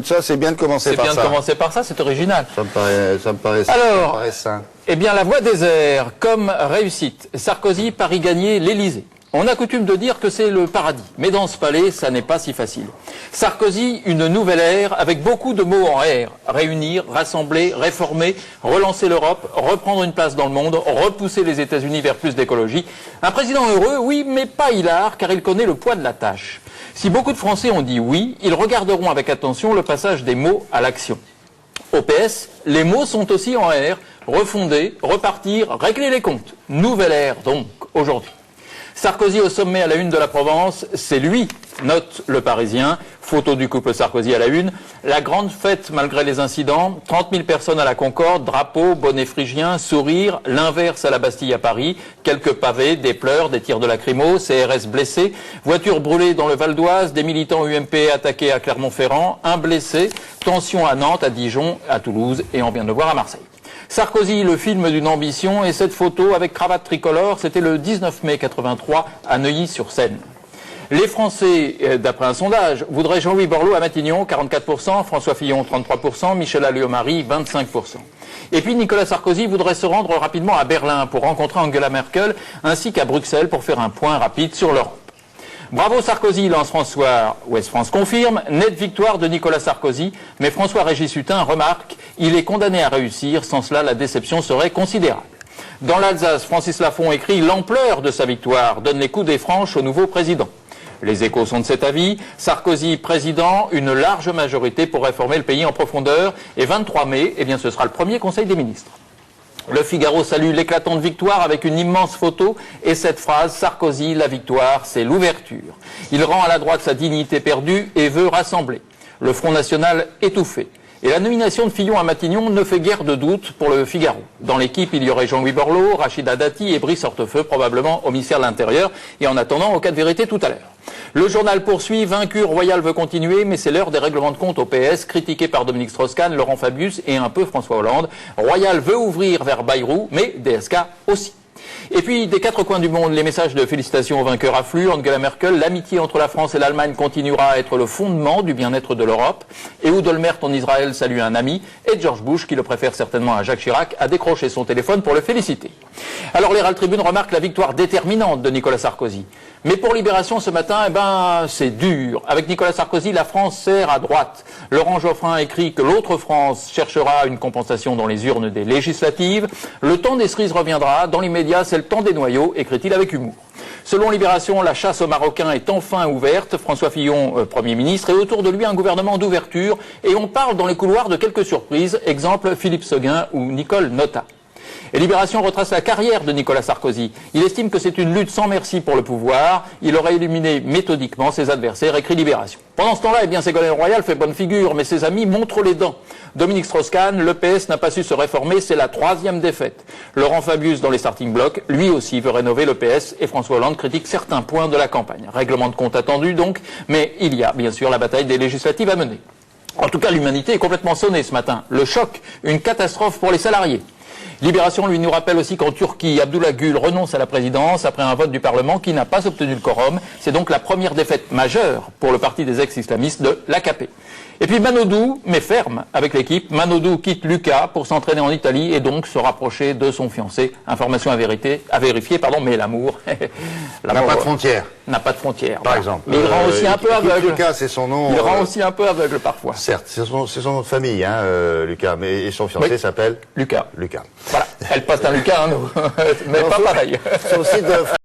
Ça, c'est bien de commencer par ça. C'est bien de commencer par ça, c'est original. Ça me paraît sain. Eh bien, la voie des airs, comme réussite. Sarkozy, Paris gagné, l'Élysée. On a coutume de dire que c'est le paradis. Mais dans ce palais, ça n'est pas si facile. Sarkozy, une nouvelle ère, avec beaucoup de mots en R. Réunir, rassembler, réformer, relancer l'Europe, reprendre une place dans le monde, repousser les États-Unis vers plus d'écologie. Un président heureux, oui, mais pas hilar, car il connaît le poids de la tâche. Si beaucoup de Français ont dit oui, ils regarderont avec attention le passage des mots à l'action. Au PS, les mots sont aussi en R. Refonder, repartir, régler les comptes. Nouvelle ère, donc, aujourd'hui. Sarkozy au sommet à la une de la Provence, c'est lui, note le Parisien. Photo du couple Sarkozy à la une. La grande fête malgré les incidents, 30 000 personnes à la Concorde, drapeau, bonnet phrygien, sourire, l'inverse à la Bastille à Paris, quelques pavés, des pleurs, des tirs de lacrymo, CRS blessés, voitures brûlées dans le Val d'Oise, des militants UMP attaqués à Clermont-Ferrand, un blessé, tension à Nantes, à Dijon, à Toulouse et on vient de le voir à Marseille. Sarkozy, le film d'une ambition, et cette photo avec cravate tricolore, c'était le 19 mai 83 à Neuilly-sur-Seine. Les Français, d'après un sondage, voudraient Jean-Louis Borloo à Matignon, 44%, François Fillon, 33%, Michel Alliot-Marie, 25%. Et puis Nicolas Sarkozy voudrait se rendre rapidement à Berlin pour rencontrer Angela Merkel, ainsi qu'à Bruxelles pour faire un point rapide sur l'Europe. Bravo Sarkozy, lance François. Ouest France confirme, nette victoire de Nicolas Sarkozy, mais François-Régis Hutin remarque, il est condamné à réussir, sans cela la déception serait considérable. Dans l'Alsace, Francis Lafont écrit « L'ampleur de sa victoire donne les coups des franches au nouveau président ». Les Échos sont de cet avis. Sarkozy président, une large majorité pour réformer le pays en profondeur. Et 23 mai, eh bien, ce sera le premier Conseil des ministres. Le Figaro salue l'éclatante victoire avec une immense photo et cette phrase « Sarkozy, la victoire, c'est l'ouverture ». Il rend à la droite sa dignité perdue et veut rassembler. Le Front National étouffé. Et la nomination de Fillon à Matignon ne fait guère de doute pour le Figaro. Dans l'équipe, il y aurait Jean-Louis Borloo, Rachida Dati et Brice Hortefeux, probablement au ministère de l'Intérieur, et en attendant au cas de vérité tout à l'heure. Le journal poursuit, vaincu, Royal veut continuer, mais c'est l'heure des règlements de compte au PS, critiqué par Dominique Strauss-Kahn, Laurent Fabius et un peu François Hollande. Royal veut ouvrir vers Bayrou, mais DSK aussi. Et puis, des quatre coins du monde, les messages de félicitations aux vainqueurs affluent. Angela Merkel, l'amitié entre la France et l'Allemagne continuera à être le fondement du bien-être de l'Europe. Ehud Olmert en Israël salue un ami. Et George Bush, qui le préfère certainement à Jacques Chirac, a décroché son téléphone pour le féliciter. Alors, l'Herald Tribune remarque la victoire déterminante de Nicolas Sarkozy. Mais pour Libération ce matin, eh ben, c'est dur. Avec Nicolas Sarkozy, la France serre à droite. Laurent Geoffrin écrit que l'autre France cherchera une compensation dans les urnes des législatives. Le temps des cerises reviendra. Dans l'immédiat, c'est le temps des noyaux, écrit-il avec humour. Selon Libération, la chasse aux Marocains est enfin ouverte. François Fillon, Premier ministre, et autour de lui un gouvernement d'ouverture. Et on parle dans les couloirs de quelques surprises. Exemple, Philippe Séguin ou Nicole Notat. Et Libération retrace la carrière de Nicolas Sarkozy. Il estime que c'est une lutte sans merci pour le pouvoir. Il aurait éliminé méthodiquement ses adversaires, écrit Libération. Pendant ce temps-là, eh bien, Ségolène Royal fait bonne figure, mais ses amis montrent les dents. Dominique Strauss-Kahn, le PS n'a pas su se réformer, c'est la 3e défaite. Laurent Fabius dans les starting blocks, lui aussi veut rénover le PS, et François Hollande critique certains points de la campagne. Règlement de compte attendu donc, mais il y a bien sûr la bataille des législatives à mener. En tout cas, l'humanité est complètement sonnée ce matin. Le choc, une catastrophe pour les salariés. Libération lui nous rappelle aussi qu'en Turquie, Abdullah Gül renonce à la présidence après un vote du Parlement qui n'a pas obtenu le quorum. C'est donc la première défaite majeure pour le parti des ex-islamistes de l'AKP. Et puis Manodou, mais ferme avec l'équipe. Manodou quitte Lucca pour s'entraîner en Italie et donc se rapprocher de son fiancé. Information à vérifier, mais l'amour n'a pas de frontières. N'a pas de frontières. Par exemple. Mais il rend aussi un peu aveugle. Lucas, c'est son nom. Il rend aussi un peu aveugle parfois. Certes, c'est son nom de famille, hein, Lucas. Et son fiancé s'appelle Lucas. Lucas. Voilà. Elle passe un Lucas, hein, mais pas pareil. C'est aussi de